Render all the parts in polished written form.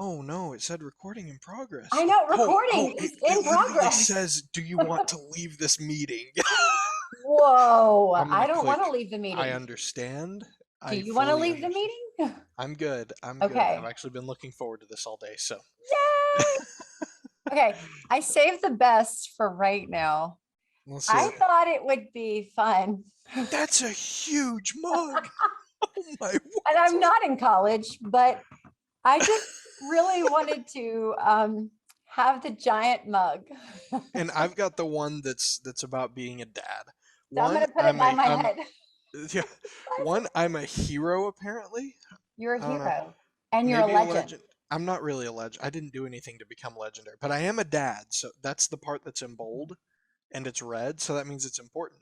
Oh no, it said recording in progress. I know, Oh, recording is it in literally progress. says, "Do you want to leave this meeting?" Whoa, I'm I gonna don't want to click. leave the I meeting. understand. Do I you want to fully leave the understand. meeting? I'm good. I'm good. I've Okay. actually been looking forward to this all day. So, Yay! Okay, I saved the best for right now. let's see I it. thought it would be fun. That's a huge mug. Oh my And word. I'm not in college, but I just really wanted to have the giant mug. And I've got the one that's about being a dad. So I'm One, going to put it I'm by a my head. yeah. One, I'm a hero apparently. You're a I don't know. hero and you're a Maybe a legend. legend. I'm not really a legend. I didn't do anything to become legendary, but I am a dad. So that's the part that's in bold and it's red. So that means it's important.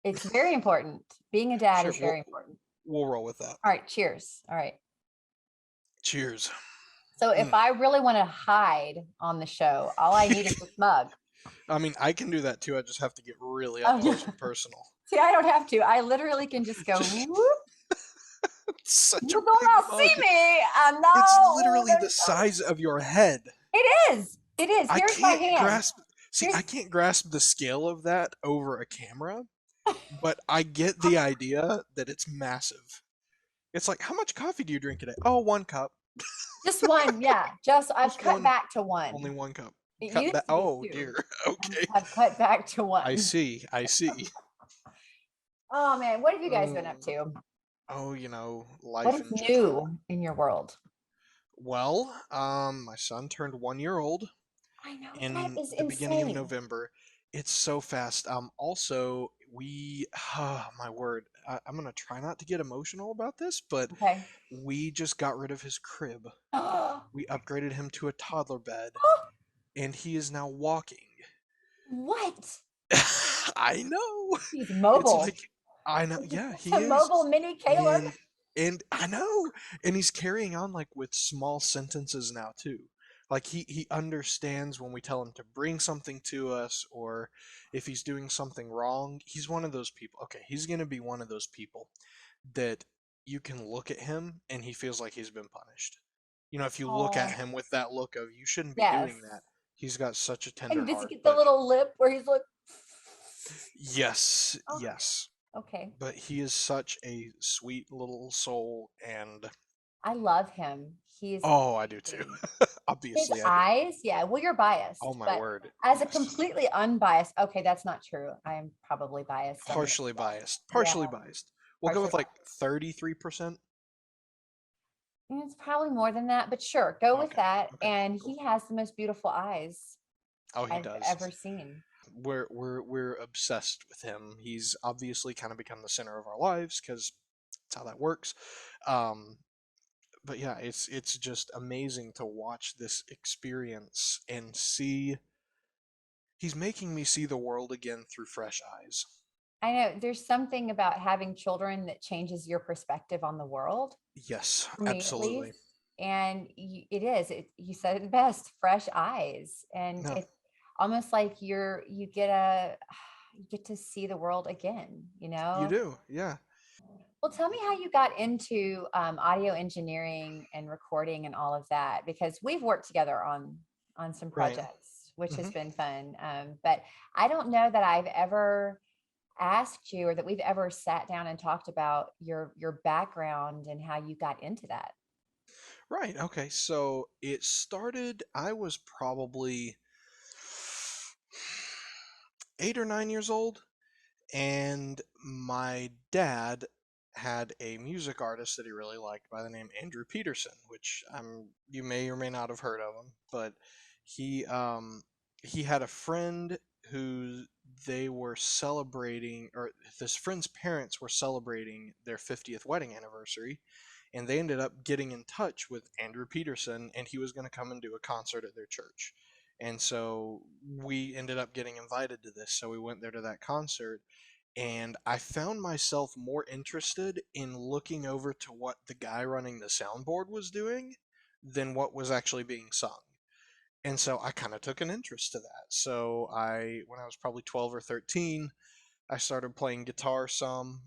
It's very important. Being a dad Sure, is very important. we'll roll with that. All right, cheers. All right. Cheers. So if Mm. I really want to hide on the show, all I need is this mug. I mean, I can do that too. I just have to get really up Oh, close yeah. and personal. See, I don't have to. I literally can just go, Just whoop. it's such You a do big not see mug. me. I It's know. literally the size of your head. It is. It is. I Here's my can't hand. grasp. See, Here's I can't grasp the scale of that over a camera, but I get the idea that it's massive. It's like, how much coffee do you drink today? Oh, 1 cup. just one. Yeah. Just I've Just cut one. back to Only one. 1 cup. It Cut used back. to be Oh two. dear. Okay. I've cut back to I one. see. I see. Oh man, what have you guys been up Uh, to? oh, What life is in general. new in your world? Well, my son turned 1 year old I know that in is the beginning of insane. November. It's so fast. Also, my word, I'm gonna try not to get emotional about this, but Okay. we just got rid of his crib. Oh, We upgraded him to a toddler bed, and he is now walking. what? I know. He's It's mobile. like I know. Yeah, It's he a is. mobile mini Caleb. And I know. And he's carrying on like with small sentences now too. Like he understands when we tell him to bring something to us or if he's doing something wrong. He's one of those people. Okay, he's going to be one of those people that you can look at him and he feels like he's been punished. If you look at Oh, him with that look of you shouldn't be yes. doing that. He's got such a tender And does he heart, get the but little lip where he's like, yes, oh, yes. okay. But he is such a sweet little soul, and I love him. He's oh, I do too. amazing. His Obviously, I do. eyes, yeah, well, you're Oh biased, my but word, as a yes. completely unbiased, okay, that's not true. I am probably biased on the Partially biased. yeah, Partially biased. We'll go partially with like biased. 33%. It's probably more than that, but sure, go with Okay. that. Okay. And Cool. he has the most beautiful eyes Oh, he I've does. ever seen. We're obsessed with him. He's obviously kind of become the center of our lives because that's how that works. Um, but yeah, it's just amazing to watch this experience and see. He's making me see the world again through fresh eyes. I know there's something about having children that changes your perspective on the world, Yes, for me at least. absolutely. And it is, you said it best, fresh eyes. And No, it's almost like you get you get to see the world again, you you know? do. Yeah. Well, tell me how you got into audio engineering and recording and all of that, because we've worked together on some Right. projects, which has Hmm. been fun. But I don't know that I've ever asked you or that we've ever sat down and talked about your background and how you got into that. Right. Okay. So it started, I was probably 8 or 9 years old, and my dad had a music artist that he really liked by the name Andrew Peterson, which you may or may not have heard of him, but he um he had a friend who they were celebrating, or this friend's parents were celebrating their 50th wedding anniversary, and they ended up getting in touch with Andrew Peterson, and he was going to come and do a concert at their church. And so we ended up getting invited to this, so we went there to that concert, and I found myself more interested in looking over to what the guy running the soundboard was doing than what was actually being sung. And so I kind of took an interest to that. So when I was probably 12 or 13, I started playing guitar some,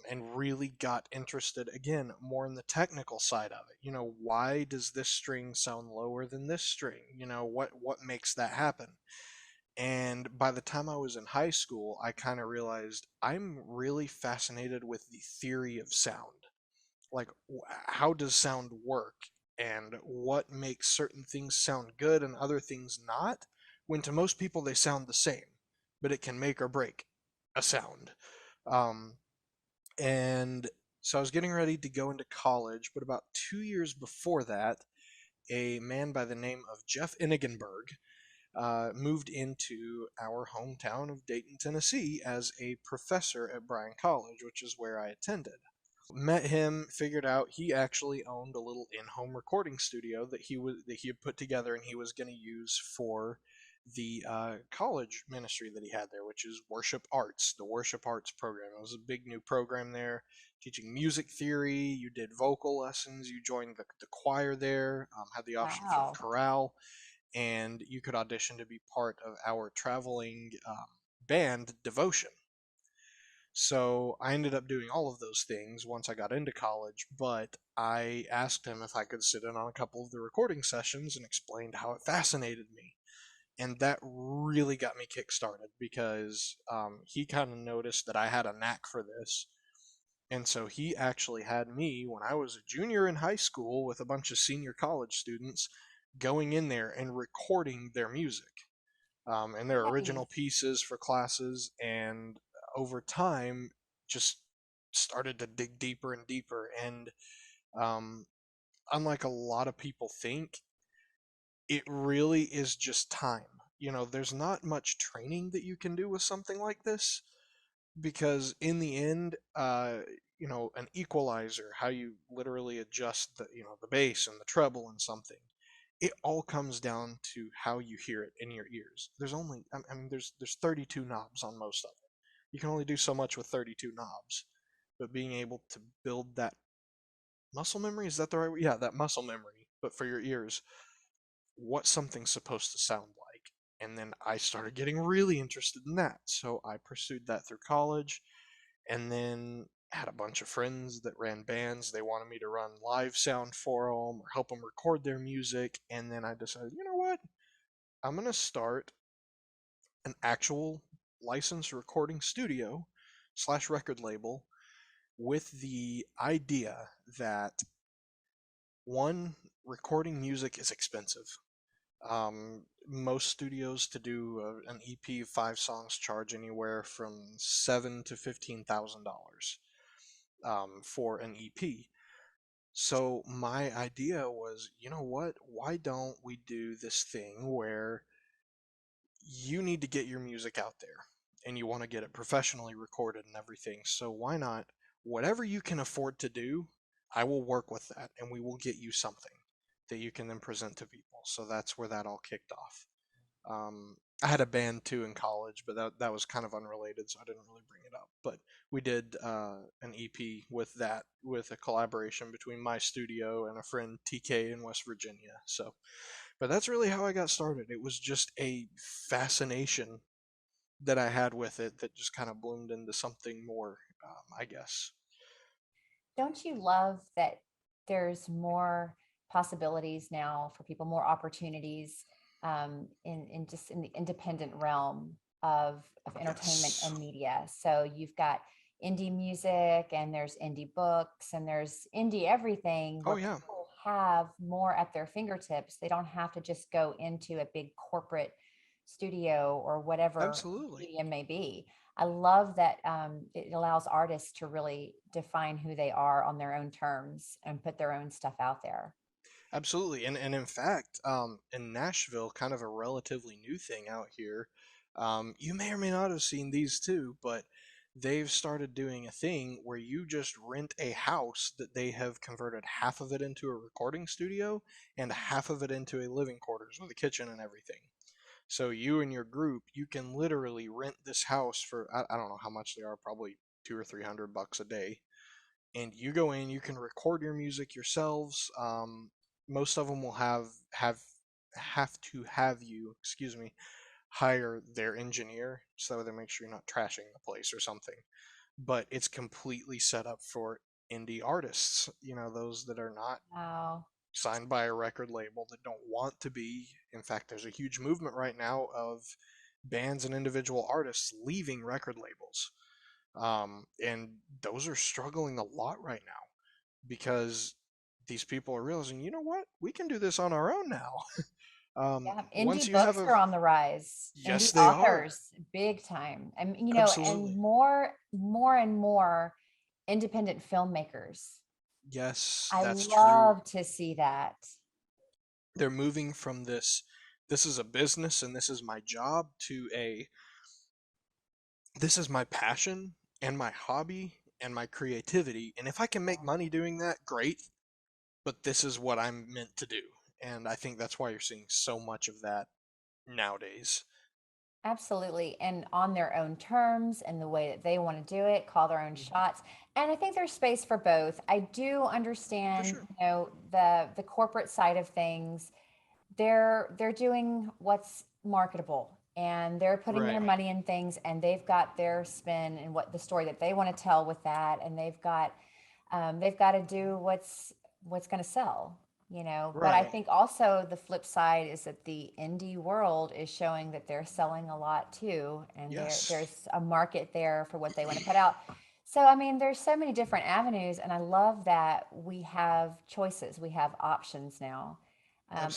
and really got interested again more in the technical side of it. Why does this string sound lower than this string? What makes that happen? And by the time I was in high school, I kind of realized I'm really fascinated with the theory of sound. Like, how does sound work? And what makes certain things sound good and other things not? When to most people they sound the same, but it can make or break a sound. Um, and so I was getting ready to go into college, but about 2 years before that, a man by the name of Jeff Inigenberg moved into our hometown of Dayton, Tennessee, as a professor at Bryan College, which is where I attended. Met him, figured out he actually owned a little in-home recording studio that he had put together and he was going to use for the college ministry that he had there, which is Worship Arts, the Worship Arts program. It was a big new program there, teaching music theory. You did vocal lessons. You joined the choir there. Had the option for the Wow. chorale, and you could audition to be part of our traveling band Devotion. So I ended up doing all of those things once I got into college, but I asked him if I could sit in on a couple of the recording sessions and explained how it fascinated me. And that really got me kick-started because he kind of noticed that I had a knack for this. And so he actually had me, when I was a junior in high school with a bunch of senior college students, going in there and recording their music and their original Nice. pieces for classes. And over time, just started to dig deeper and deeper. And um, unlike a lot of people think, it really is just time. There's not much training that you can do with something like this because in the end, an equalizer, how you literally adjust the bass and the treble and something, it all comes down to how you hear it in your ears. There's 32 knobs on most of it. You can only do so much with 32 knobs, but being able to build that muscle memory, is that the right word? Yeah, that muscle memory, but for your ears, what something's supposed to sound like. And then I started getting really interested in that. So I pursued that through college and then had a bunch of friends that ran bands. They wanted me to run live sound for them or help them record their music. And then I decided, you know what? I'm going to start an actual licensed recording studio slash record label with the idea that one, recording music is expensive. Most studios to do an EP of 5 songs charge anywhere from $7,000 to $15,000 for an EP. So my idea was, you know what? Why don't we do this thing where you need to get your music out there and you want to get it professionally recorded and everything. So why not? Whatever you can afford to do, I will work with that and we will get you something that you can then present to people. So that's where that all kicked off. I had a band too in college, but that was kind of unrelated, so I didn't really bring it up. But we did an EP with that, with a collaboration between my studio and a friend TK in West Virginia. So, but that's really how I got started. It was just a fascination that I had with it that just kind of bloomed into something more, I guess. Don't you love that there's more possibilities now for people, more opportunities in just in the independent realm of entertainment Yes. and media? So you've got indie music and there's indie books and there's indie everything Oh where yeah. people have more at their fingertips. They don't have to just go into a big corporate studio or whatever Absolutely. medium may be. I love that it allows artists to really define who they are on their own terms and put their own stuff out there. Absolutely. And in fact, in Nashville, kind of a relatively new thing out here, you may or may not have seen these too, but they've started doing a thing where you just rent a house that they have converted half of it into a recording studio and half of it into a living quarters with a kitchen and everything. So you and your group, you can literally rent this house for I don't know how much they are, probably 200 or 300 bucks a day, and you go in, you can record your music yourselves. Most of them will have to have you, excuse me, hire their engineer so they make sure you're not trashing the place or something. but it's completely set up for indie artists, those that are not Wow. signed by a record label, that don't want to be. In fact, there's a huge movement right now of bands and individual artists leaving record labels. And those are struggling a lot right now because these people are realizing, you know what, we can do this on our own now. Yeah, Once indie you have books a, are on the rise. yes, Indie they are. authors, big time. And and Absolutely. more and more independent filmmakers. Yes, I that's true. love to see that. They're moving from this is a business and this is my job, to a, this is my passion and my hobby and my creativity. And if I can make money doing that, great. But this is what I'm meant to do. And I think that's why you're seeing so much of that nowadays. Absolutely. And on their own terms and the way that they want to do it, call their own Mhm. shots. And I think there's space for both. I do For understand, sure. the corporate side of things. They're doing what's marketable, and they're putting their Right. money in things, and they've got their spin and what the story that they want to tell with that, and they've got to do what's going to sell, but I Right. think also the flip side is that the indie world is showing that they're selling a lot too, and Yes. there's a market there for what they want to put out. So I mean, there's so many different avenues, and I love that we have choices, we have options now.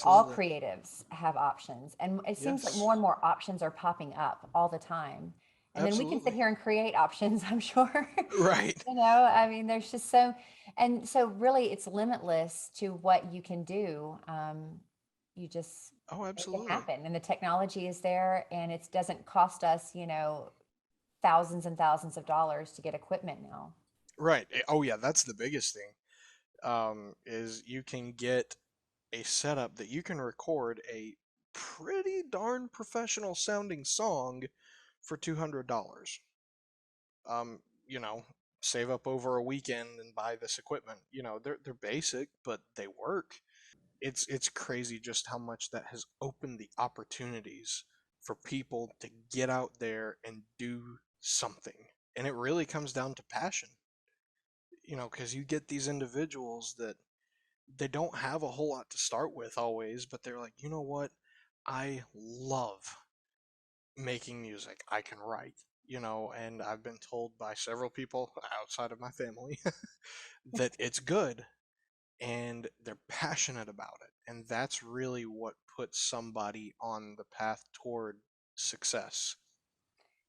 All Absolutely. creatives have options, and it seems like Yes. more and more options are popping up all the time. And then we can sit Absolutely. here and create options, I'm sure. Right. I mean, there's just so, and so really it's limitless to what you can do. You just Oh, make it absolutely. happen, and the technology is there, and it doesn't cost us, thousands and thousands of dollars to get equipment now. Right. Oh, yeah, that's the biggest thing. Is you can get a setup that you can record a pretty darn professional sounding song for $200. Um, you know, Save up over a weekend and buy this equipment. They're basic, but they work. It's crazy just how much that has opened the opportunities for people to get out there and do something. And it really comes down to passion. Because you get these individuals that they don't have a whole lot to start with always, but they're like, you know what? I love making music. I can write, and I've been told by several people outside of my family that it's good, and they're passionate about it. And that's really what puts somebody on the path toward success,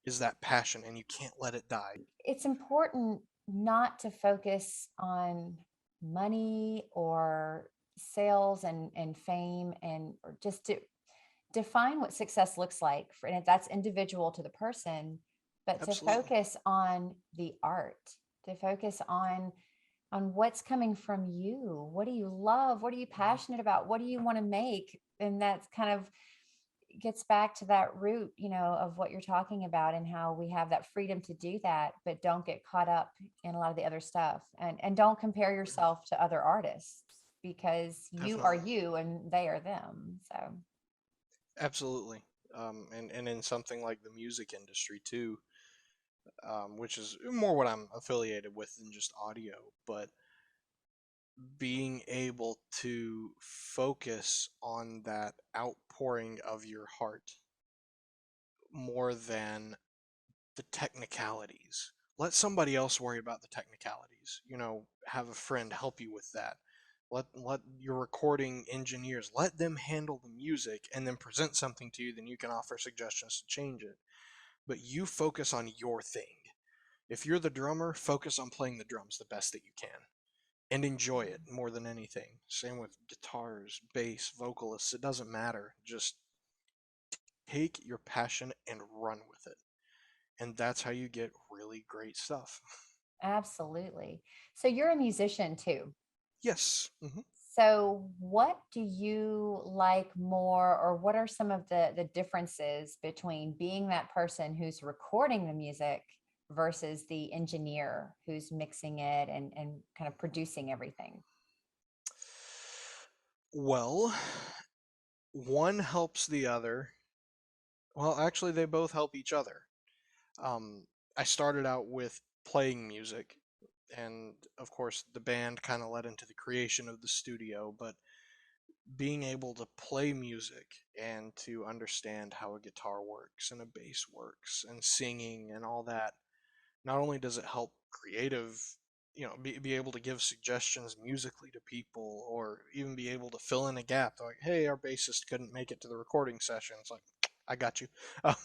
is that passion, and you can't let it die. It's important not to focus on money or sales and fame, and or just to define what success looks like for, and that's individual to the person, but to Absolutely. focus on the art, to focus on what's coming from you. What do you love? What are you Mhm. passionate about? What do you want to make? And that's kind of gets back to that root, of what you're talking about, and how we have that freedom to do that, but don't get caught up in a lot of the other stuff, and don't compare yourself to other artists, because you are Definitely. you and they are them. So Absolutely. And in something like the music industry too, which is more what I'm affiliated with than just audio, but being able to focus on that outpouring of your heart more than the technicalities. Let somebody else worry about the technicalities. Have a friend help you with that. Let your recording engineers, let them handle the music and then present something to you, then you can offer suggestions to change it. But you focus on your thing. If you're the drummer, focus on playing the drums the best that you can and enjoy it more than anything. Same with guitars, bass, vocalists, it doesn't matter. Just take your passion and run with it. And that's how you get really great stuff. absolutely. So you're a musician too. Yes. Hmm. So what do you like more, or what are some of the differences between being that person who's recording the music versus the engineer who's mixing it and kind of producing everything? Well, one helps the other. Well, actually, they both help each other. Um, I started out with playing music, and of course the band kind of led into the creation of the studio, but being able to play music and to understand how a guitar works and a bass works and singing and all that, not only does it help creative, be able to give suggestions musically to people, or even be able to fill in a gap. They're like, hey, our bassist couldn't make it to the recording session. It's like, I got you. Um,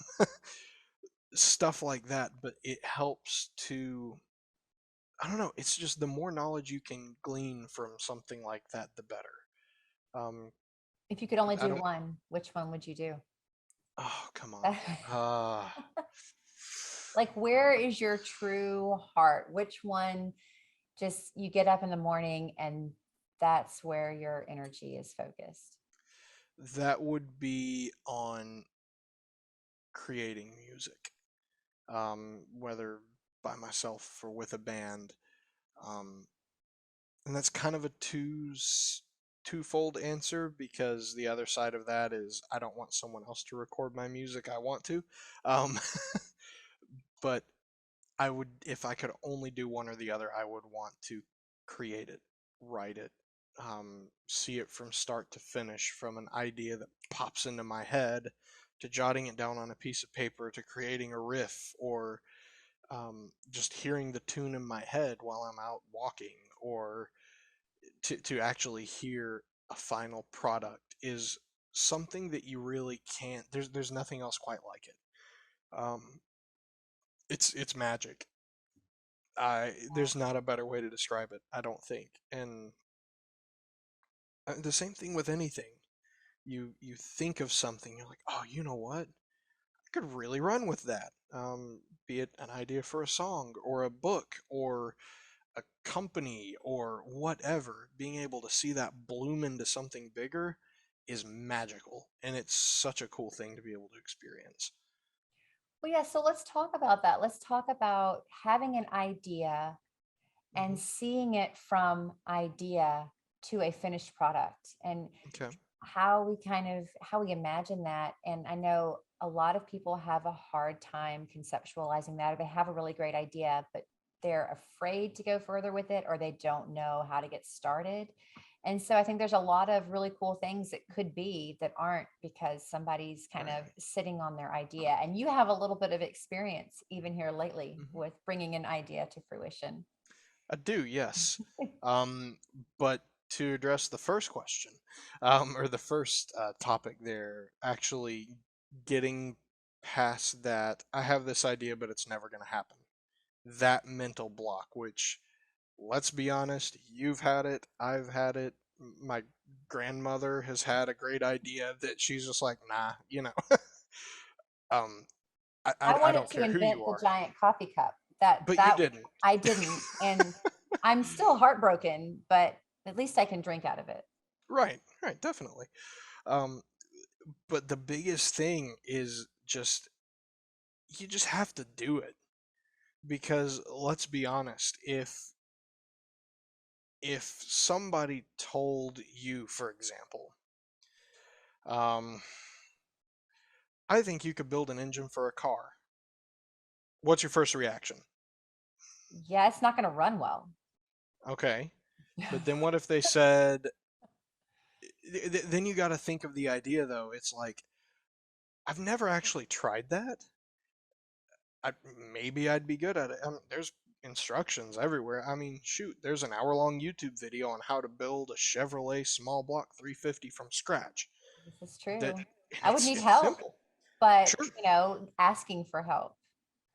stuff like that, but it helps to, I don't know, it's just the more knowledge you can glean from something like that, the better. Um, If you could only I do don't, one, which one would you do? oh, come on. Uh, Like, where is your true heart? Which one just you get up in the morning and that's where your energy is focused? that would be on creating music, whether by myself or with a band. Um, and that's kind of a twofold answer, because the other side of that is I don't want someone else to record my music. I want to, um, but I would, if I could only do one or the other, I would want to create it, write it, see it from start to finish, from an idea that pops into my head to jotting it down on a piece of paper to creating a riff, or just hearing the tune in my head while I'm out walking, or to actually hear a final product is something that you really can't. There's nothing else quite like it. Um, it's magic. There's not a better way to describe it, I don't think. And the same thing with anything. You think of something, you're like, oh, you know what? I could really run with that. Be it an idea for a song or a book or a company or whatever. Being able to see that bloom into something bigger is magical, and it's such a cool thing to be able to experience. Well, yeah, so let's talk about that. Let's talk about having an idea Hmm. and seeing it from idea to a finished product, and Okay. how we imagine that. And I know a lot of people have a hard time conceptualizing that, or they have a really great idea but they're afraid to go further with it, or they don't know how to get started. And so I think there's a lot of really cool things that could be that aren't, because somebody's kind Right. of sitting on their idea. And you have a little bit of experience even here lately Hmm. with bringing an idea to fruition. I do, yes. Um, but to address the first question, or the first topic there, actually getting past that, I have this idea, but it's never going to happen. That mental block, which, let's be honest, you've had it, I've had it. My grandmother has had a great idea that she's just like, nah, um, I I wanted don't to care who you invent the are, giant coffee cup. That but you that didn't. I didn't, and I'm still heartbroken, but at least I can drink out of it. Right, right, definitely. Um, but the biggest thing is just, you just have to do it, because let's be honest, if somebody told you, for example, um, I think you could build an engine for a car, what's your first reaction? Yeah, it's not going to run well. Okay, but then what if they said, then you got to think of the idea though. It's like, I've never actually tried that. I, maybe I'd be good at it. There's instructions everywhere. I mean, shoot, there's an hour-long YouTube video on how to build a Chevrolet small block 350 from scratch. This is That, true. and I would it's need it's help, simple. but Sure, asking for help.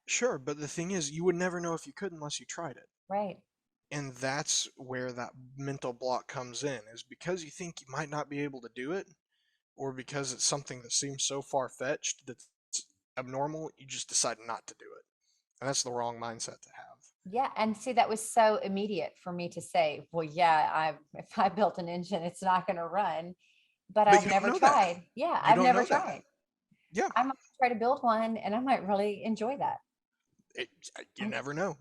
sure, but the thing is, you would never know if you could unless you tried it. Right. And that's where that mental block comes in, is because you think you might not be able to do it, or because it's something that seems so far-fetched that's abnormal, you just decide not to do it. And that's the wrong mindset to have. Yeah, and see, that was so immediate for me to say, well, yeah, I if I built an engine, it's not going to run. But But I've you don't never know that. tried. Yeah, You I've don't never know that. tried. Yeah, I might try to build one and I might really enjoy that. it, you never know.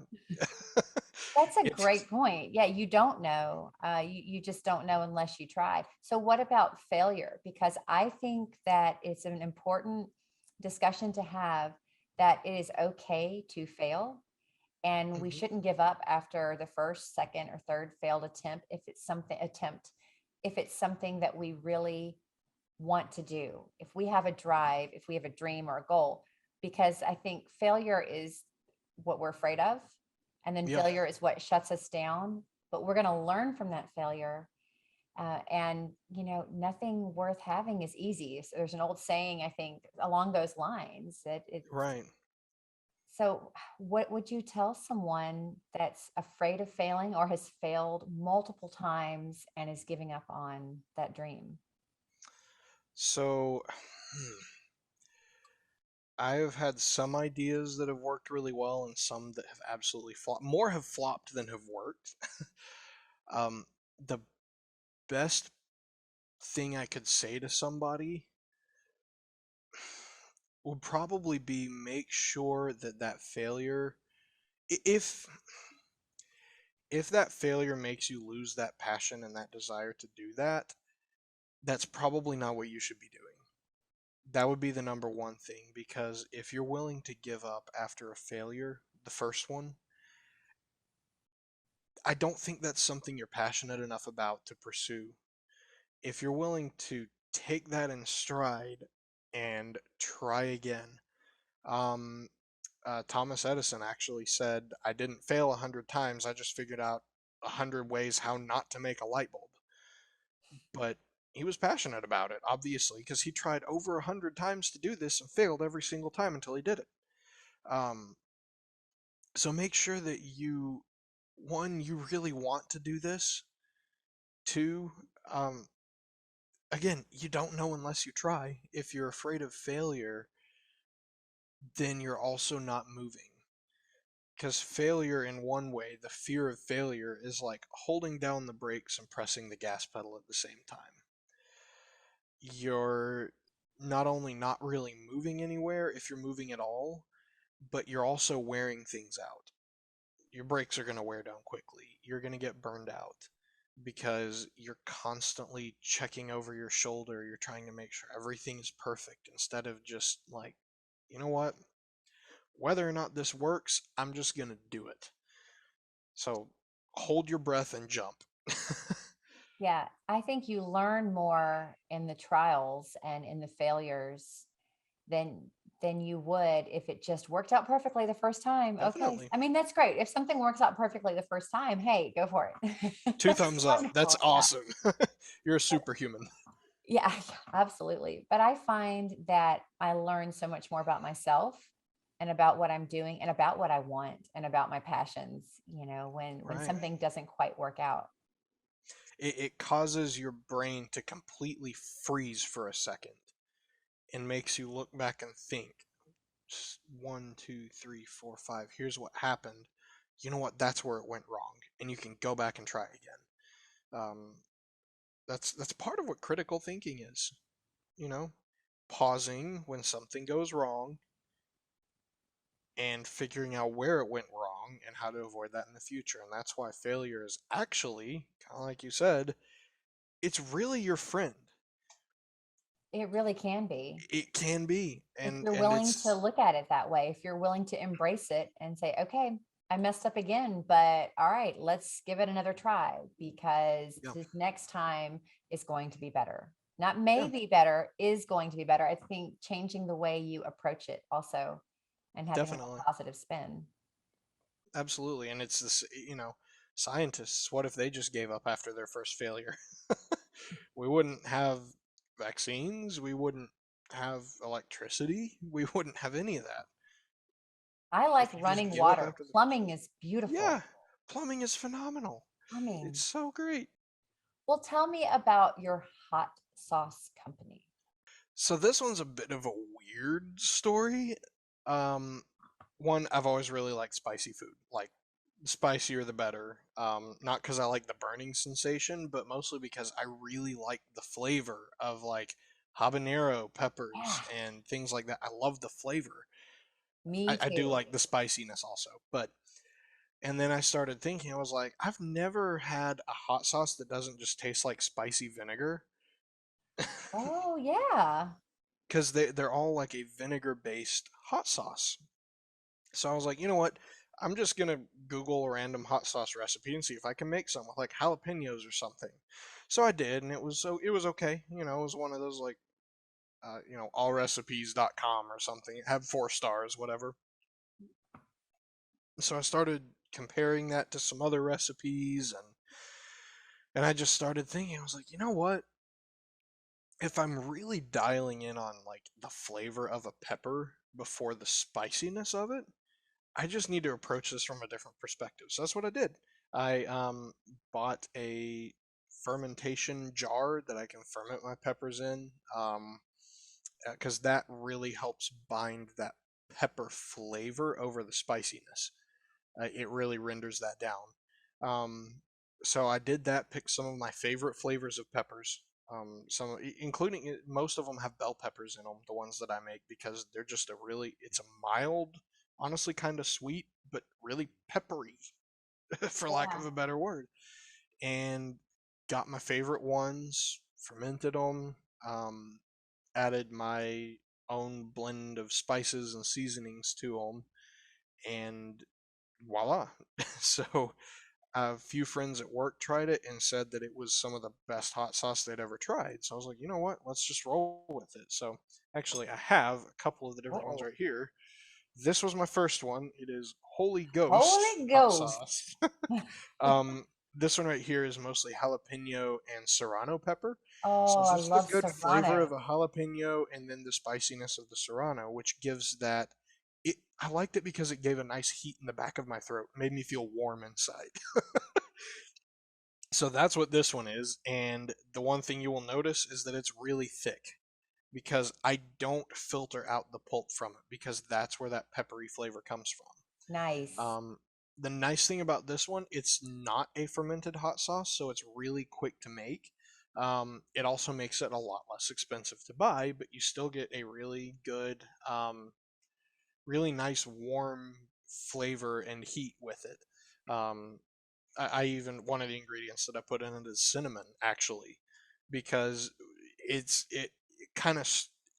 That's a It's great point. Yeah, you don't know. You just don't know unless you try. So, what about failure? Because I think that it's an important discussion to have, that it is okay to fail, and we Hmm. shouldn't give up after the first, second, or third failed if it's something that we really want to do, if we have a drive, if we have a dream or a goal, because I think failure is what we're afraid of. And then Yeah, failure is what shuts us down. But we're going to learn from that failure. And, nothing worth having is easy. So there's an old saying, I think, along those lines that it. right. So, what would you tell someone that's afraid of failing or has failed multiple times and is giving up on that dream? So, I've had some ideas that have worked really well and some that have absolutely flopped. More have flopped than have worked. um, the best thing I could say to somebody would probably be make sure that that failure, if that failure makes you lose that passion and that desire to do that, that's probably not what you should be doing. That would be the number one thing, because if you're willing to give up after a failure, the first one, I don't think that's something you're passionate enough about to pursue. If you're willing to take that in stride and try again, um, Thomas Edison actually said, "I didn't fail 100 times. I just figured out 100 ways how not to make a light bulb." But he was passionate about it, obviously, because he tried over 100 times to do this and failed every single time until he did it. Um, so make sure that one, you really want to do this. Two, um, again, you don't know unless you try. If you're afraid of failure, then you're also not moving. Because failure, in one way, the fear of failure is like holding down the brakes and pressing the gas pedal at the same time. You're not only not really moving anywhere if you're moving at all, but you're also wearing things out. Your brakes are going to wear down quickly. You're going to get burned out because you're constantly checking over your shoulder. You're trying to make sure everything is perfect instead of just like, you know what? Whether or not this works, I'm just going to do it. So hold your breath and jump. Yeah, I think you learn more in the trials and in the failures than you would if it just worked out perfectly the first time. Okay. Definitely. I mean, that's great. If something works out perfectly the first time, hey, go for it. Two thumbs up. That's Wonderful. Yeah. awesome. You're a superhuman. Yeah, absolutely. But I find that I learn so much more about myself and about what I'm doing and about what I want and about my passions, when Right. something doesn't quite work out. It causes your brain to completely freeze for a second and makes you look back and think, one, two, three, four, five. Here's what happened. You know what? That's where it went wrong, and you can go back and try again. That's part of what critical thinking is. You know, pausing when something goes wrong and figuring out where it went wrong and how to avoid that in the future. And that's why failure is actually, kind of like you said, it's really your friend. It really can be. It can be, If and you're and willing to it's look at it that way, if you're willing to embrace it and say, okay, I messed up again, but all right, let's give it another try because yeah, this next time is going to be better. Not yeah, maybe better, is going to be better. I think changing the way you approach it also and having a more definitely, positive spin. absolutely. And it's this, scientists. What if they just gave up after their first failure? We wouldn't have vaccines. We wouldn't have electricity. We wouldn't have any of that I like if you just running give up water. after the first Plumbing one. is beautiful. Yeah, plumbing is phenomenal. It's Plumbing. so great. Well, tell me about your hot sauce company. So this one's a bit of a weird story. Um, One, I've always really liked spicy food. Like, spicier the better. Not because I like the burning sensation, but mostly because I really like the flavor of like habanero peppers Yeah, and things like that. I love the flavor. me I do too. like the spiciness also, but and then I started thinking, I was like, I've never had a hot sauce that doesn't just taste like spicy vinegar. Oh, yeah. Because they're all like a vinegar based hot sauce. So I was like, you know what? I'm just gonna Google a random hot sauce recipe and see if I can make some with like jalapenos or something. So I did, and it was okay. You know, it was one of those like allrecipes.com or something. It had 4 stars, whatever. So I started comparing that to some other recipes, and I just started thinking, I was like, you know what? If I'm really dialing in on like the flavor of a pepper before the spiciness of it, I just need to approach this from a different perspective. So that's what I did. I bought a fermentation jar that I can ferment my peppers in, because that really helps bind that pepper flavor over the spiciness. It really renders that down. Um, so I did that. Picked some of my favorite flavors of peppers. Including most of them have bell peppers in them. The ones that I make because they're just it's a mild, honestly kind of sweet, but really peppery, for lack Yeah. of a better word. And got my favorite ones, fermented them, um, added my own blend of spices and seasonings to them, and voila. So a few friends at work tried it and said that it was some of the best hot sauce they'd ever tried. So I was like, you know what? Let's just roll with it. So actually, I have a couple of the different ones Oh, right here. This was my first one. It is Holy Ghost Holy hot Ghost. sauce. um, this one right here is mostly jalapeno and serrano pepper. So Oh, it's I just the love good flavor Serrano. of a jalapeno and then the spiciness of the serrano, which gives that. I liked it because it gave a nice heat in the back of my throat, made me feel warm inside. So that's what this one is, and the one thing you will notice is that it's really thick because I don't filter out the pulp from it because that's where that peppery flavor comes from. Nice. The nice thing about this one, it's not a fermented hot sauce, so it's really quick to make. It also makes it a lot less expensive to buy, but you still get a really good, really nice warm flavor and heat with it. I even one of the ingredients that I put in it is cinnamon actually, because it kind of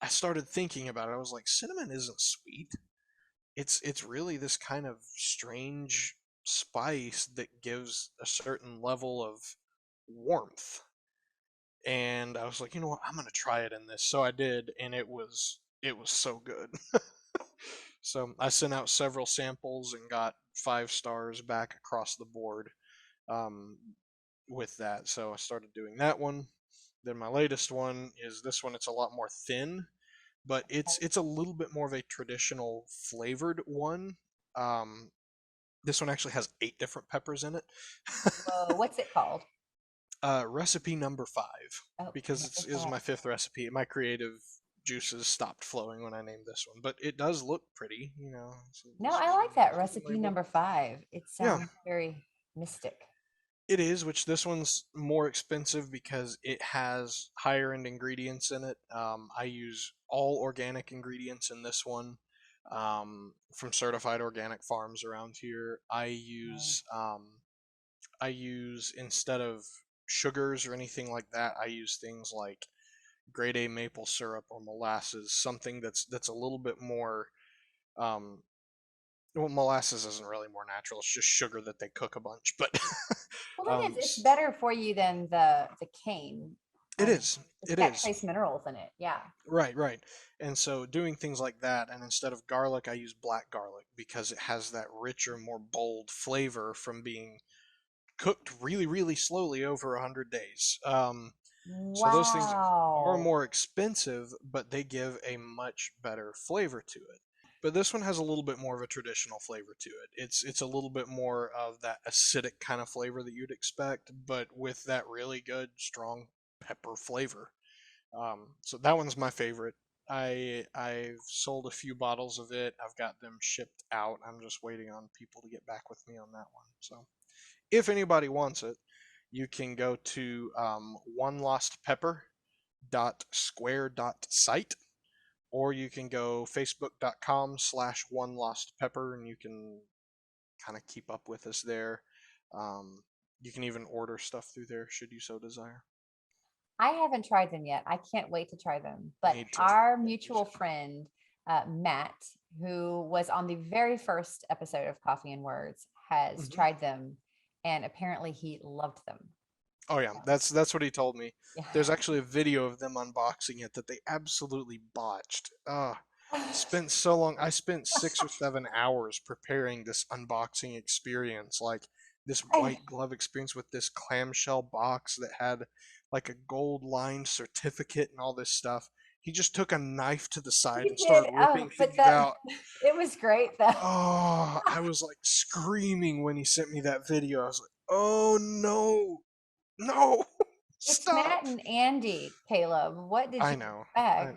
I started thinking about it. I was like, cinnamon isn't sweet. It's really this kind of strange spice that gives a certain level of warmth. And I was like, you know what? I'm gonna try it in this. So I did, and it was so good. So I sent out several samples and got 5 stars back across the board, um, with that. So I started doing that one. Then my latest one is this one. It's a lot more thin, but it's a little bit more of a traditional flavored one. Um, this one actually has 8 different peppers in it. Whoa, what's it called? Recipe number 5, Oh, because number it was five. my 5th recipe. My creative juices stopped flowing when I named this one, but it does look pretty. So No, this I is like the that second recipe label. number 5. It Yeah, sounds very mystic. it is, which this one's more expensive because it has higher end ingredients in it. I use all organic ingredients in this one, from certified organic farms around here. Nice. I use instead of sugars or anything like that, I use things like grade A maple syrup or molasses, something that's a little bit more. Um, well, molasses isn't really more natural; it's just sugar that they cook a bunch. But Well, then um, it's better for you than the cane. it Um, is, it's it got is. trace minerals in it. Yeah. Right, right. And so doing things like that, and instead of garlic, I use black garlic because it has that richer, more bold flavor from being cooked really, really slowly over 100 days. So those things are Wow. more expensive, but they give a much better flavor to it. But this one has a little bit more of a traditional flavor to it. It's a little bit more of that acidic kind of flavor that you'd expect, but with that really good, strong pepper flavor. So that one's my favorite. I've sold a few bottles of it. I've got them shipped out. I'm just waiting on people to get back with me on that one. So if anybody wants it, you can go to onelostpepper.square.site, or you can go facebook.com/onelostpepper, and you can kind of keep up with us there. Um, you can even order stuff through there should you so desire. I haven't tried them yet. I can't wait to try them. You But need to. our Yeah, you mutual should. friend, Matt, who was on the very first episode of Coffee and Words, has Hmm. tried them, and apparently he loved them. Oh yeah, So, that's what he told me. yeah. There's actually a video of them unboxing it that they absolutely botched. Spent so long. I spent 6 or 7 hours preparing this unboxing experience, like this white glove experience with this clamshell box that had like a gold lined certificate and all this stuff. He just took a knife to the side He and did. started Oh, ripping but things that out. it was great though. Oh, I was like screaming when he sent me that video. I was like, "Oh no, no, It's Matt stop!" and Andy, Caleb. What did I you know. I,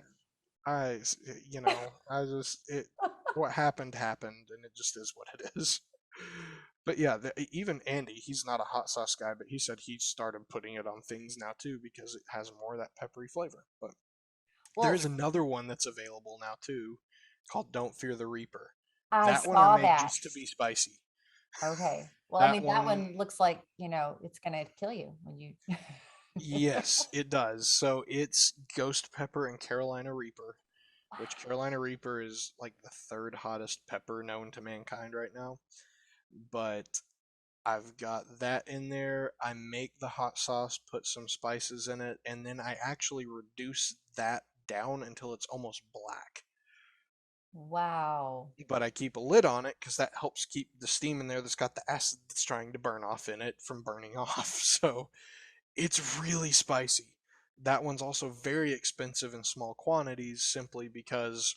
expect? I just it. What happened happened, and it just is what it is. But yeah, even Andy, he's not a hot sauce guy, but he said he started putting it on things now too because it has more of that peppery flavor. But there is Well, another one that's available now too, called "Don't Fear the Reaper." I That one I saw made that. just to be spicy. Okay. Well, I That mean, that one, one looks like, it's gonna kill you when you yes, it does. So it's Ghost Pepper and Carolina Reaper, which Carolina Reaper is like the third hottest pepper known to mankind right now. But I've got that in there. I make the hot sauce, put some spices in it, and then I actually reduce that down until it's almost black. Wow. But I keep a lid on it because that helps keep the steam in there that's got the acid that's trying to burn off in it from burning off. So it's really spicy. That one's also very expensive in small quantities simply because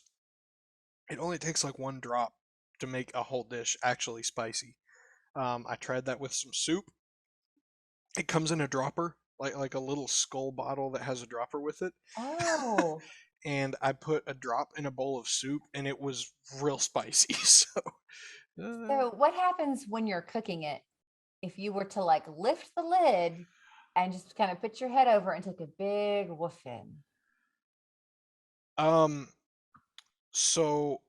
it only takes like one drop to make a whole dish actually spicy. I tried that with some soup. It comes in a dropper, like a little skull bottle that has a dropper with it. Oh. And I put a drop in a bowl of soup, and it was real spicy. So, So what happens when you're cooking it if you were to like lift the lid and just kind of put your head over and take a big woof in? um, so,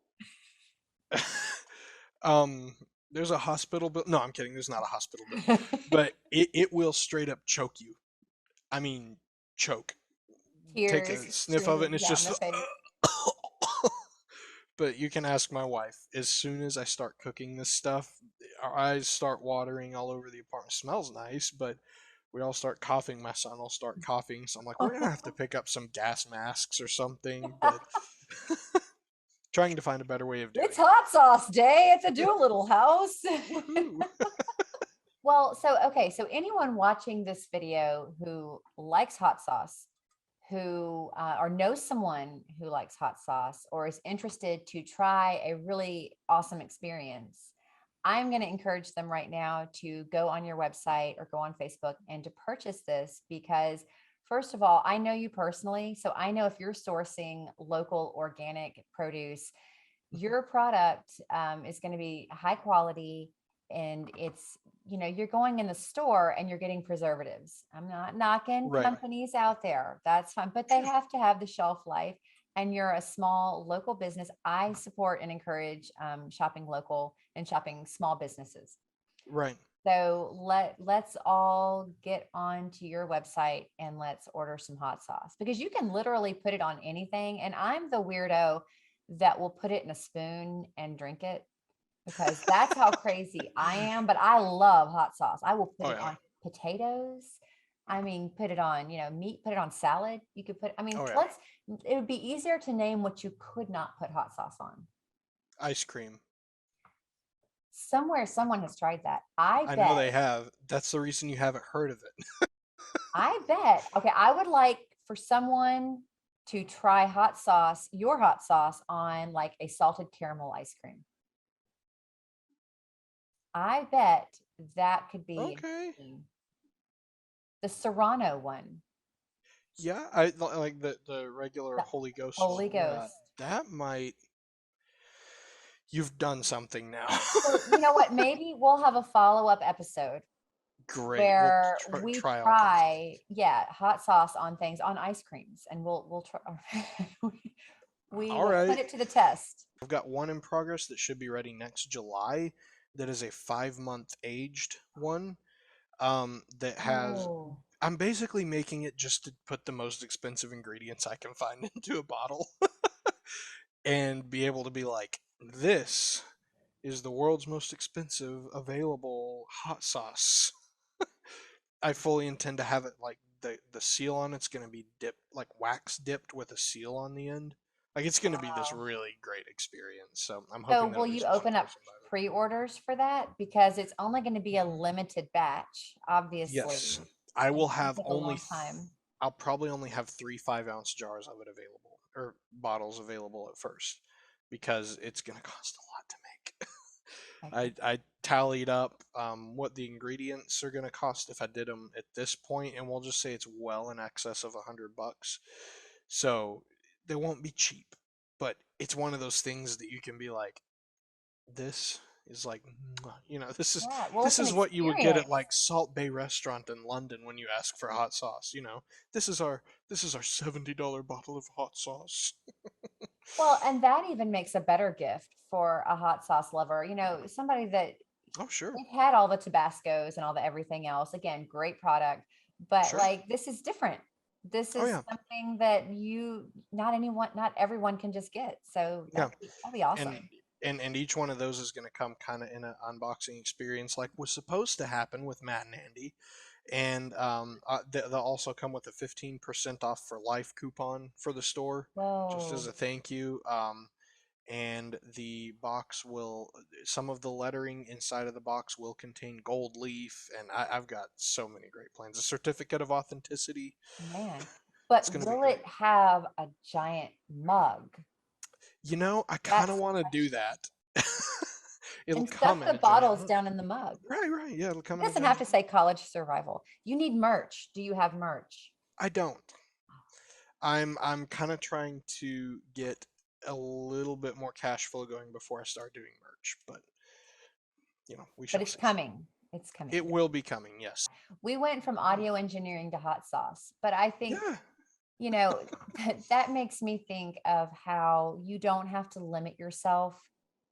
um, there's a hospital bill. No, I'm kidding. There's not a hospital bill, but it will straight up choke you. I mean, choke. Take a Tears sniff of it, streaming and it's down just. the face. But you can ask my wife. As soon as I start cooking this stuff, our eyes start watering all over the apartment. It smells nice, but we all start coughing. My son will start coughing, so I'm like, we're gonna have to pick up some gas masks or something. But trying to find a better way of It's doing hot sauce day. It's a Doolittle house. it. Woohoo! Well, so okay, so anyone watching this video who likes hot sauce, who or knows someone who likes hot sauce, or is interested to try a really awesome experience, I'm going to encourage them right now to go on your website or go on Facebook and to purchase this because, first of all, I know you personally, so I know if you're sourcing local organic produce, your product is going to be high quality, and it's, you're going in the store and you're getting preservatives. I'm not knocking Right. companies out there, that's fine, but they Sure. have to have the shelf life, and you're a small local business. I support and encourage shopping local and shopping small businesses. Right. So let's all get onto your website and let's order some hot sauce, because you can literally put it on anything. And I'm the weirdo that will put it in a spoon and drink it because that's how crazy I am. But I love hot sauce. I will put Oh it yeah. on potatoes. I mean, put it on, meat, put it on salad. You could put, I mean, Oh yeah. it would be easier to name what you could not put hot sauce on. Ice cream. Somewhere, someone has tried that. I I know bet. they have. That's the reason you haven't heard of it. I bet. Okay, I would like for someone to try hot sauce, your hot sauce on like a salted caramel ice cream. I bet that could be Okay. the Serrano one, Yeah, I like the regular the Holy Ghost one. Holy Yeah, Ghost. that might. You've done something now. So, you know what? Maybe we'll have a follow-up episode Great. We'll where try, we try all kinds of try, things. yeah, hot sauce on things, on ice creams, and we'll try. We All will put right. it to the test. I've got one in progress that should be ready next July. That is a 5 month aged one. That has. Oh, I'm basically making it just to put the most expensive ingredients I can find into a bottle. and be able to be like, this is the world's most expensive available hot sauce. I fully intend to have it like the seal on it's going to be dipped, like wax dipped with a seal on the end. Like it's going to be this Wow. really great experience. So I'm So hoping that will at you least one open up person buys it. pre-orders for that? Because it's only going to be a limited batch, Yes, obviously, I and will it's going to have take a only. long time. I'll probably only have three 5 ounce jars of it available, or bottles available at first, because it's going to cost a lot to make. Okay. I tallied up what the ingredients are going to cost if I did them at this point, and we'll just say it's well in excess of $100. So they won't be cheap, but it's one of those things that you can be like, this is like, this is Yeah. Well, this it's an is what you would get at experience. like Salt Bay Restaurant in London when you ask for hot sauce. This is our $70 bottle of hot sauce. Well, and that even makes a better gift for a hot sauce lover. Somebody that Oh sure, they've had all the Tabascos and all the everything else. Again, great product, but sure. like this is different. This Oh is yeah, something that not everyone can just get. So yeah. that'd be and awesome. and each one of those is going to come kind of in an unboxing experience like was supposed to happen with Matt and Andy, and they'll also come with a 15% off for life coupon for the store, just as Whoa, a thank you. And the box will, some of the lettering inside of the box will contain gold leaf, and I've got so many great plans. A certificate of authenticity. man. It's But going to be will great. it have a giant mug? I kind of That's the want to do question. that. It'll And come stuff in the a giant bottles mug. down in the mug. Right, right. Yeah, it'll come It in a doesn't have giant to mug. say college survival. You need merch. Do you have merch? I don't. I'm kind of trying to get a little bit more cash flow going before I start doing merch, but we But shall it's see. coming. It's It coming. will be coming, yes. We went from audio engineering to hot sauce, but I think, Yeah. you know, that makes me think of how you don't have to limit yourself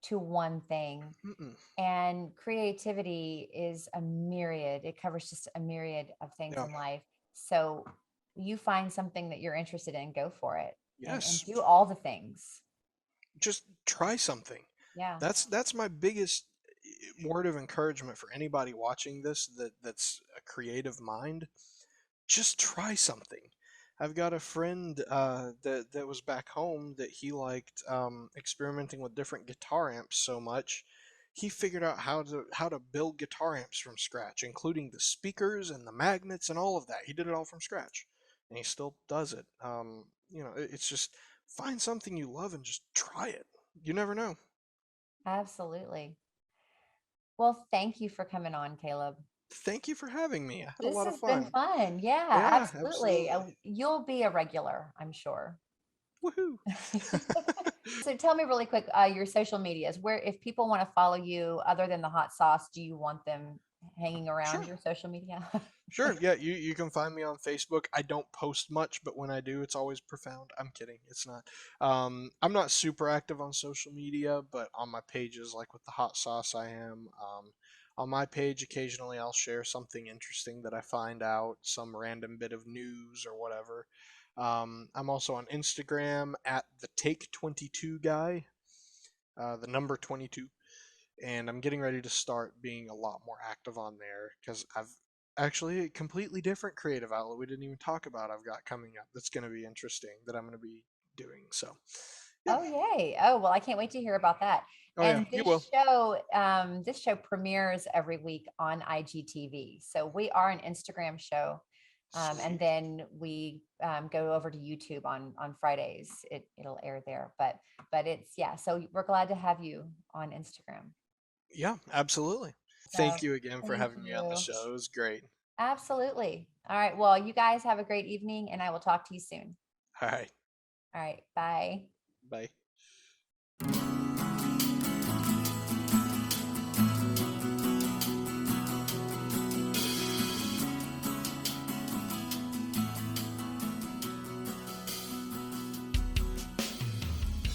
to one thing. Mm-mm. And creativity is a myriad, it covers just a myriad of things Yeah. in life. So you find something that you're interested in, go for it and Yes. do all the things. Just try something. Yeah, That's my biggest word of encouragement for anybody watching this that's a creative mind. Just try something. I've got a friend that was back home that he liked experimenting with different guitar amps so much. He figured out how to build guitar amps from scratch, including the speakers and the magnets and all of that. He did it all from scratch, and he still does it. It's just find something you love and just try it. You never know. absolutely. Well, thank you for coming on, Caleb. Thank you for having me. I had a This lot of has been fun. fun. Yeah, Yeah, absolutely. absolutely. You'll be a regular, I'm sure. Woohoo. So tell me really quick, your social medias, where if people want to follow you other than the hot sauce, do you want them hanging around Sure. your social media? Sure. Yeah, you can find me on Facebook. I don't post much, but when I do, it's always profound. I'm kidding. It's not. I'm not super active on social media, but on my pages, like with the hot sauce, I am. On my page, occasionally I'll share something interesting that I find out, some random bit of news or whatever. I'm also on Instagram at the Take 22 guy, the number 22, and I'm getting ready to start being a lot more active on there because I've actually a completely different creative outlet we didn't even talk about I've got coming up that's going to be interesting that I'm going to be doing. So, yeah. Oh, yay. Oh, well, I can't wait to hear about that. Oh yeah, And you will. this show premieres every week on IGTV. So we are an Instagram show. And Sweet. then we go over to YouTube on Fridays. It'll air there. But it's yeah. So we're glad to have you on Instagram. Yeah, absolutely. So Thank you again for thank having me on the you. show. It was great. Absolutely. All right. Well, you guys have a great evening, and I will talk to you soon. All right. All right. Bye. Bye.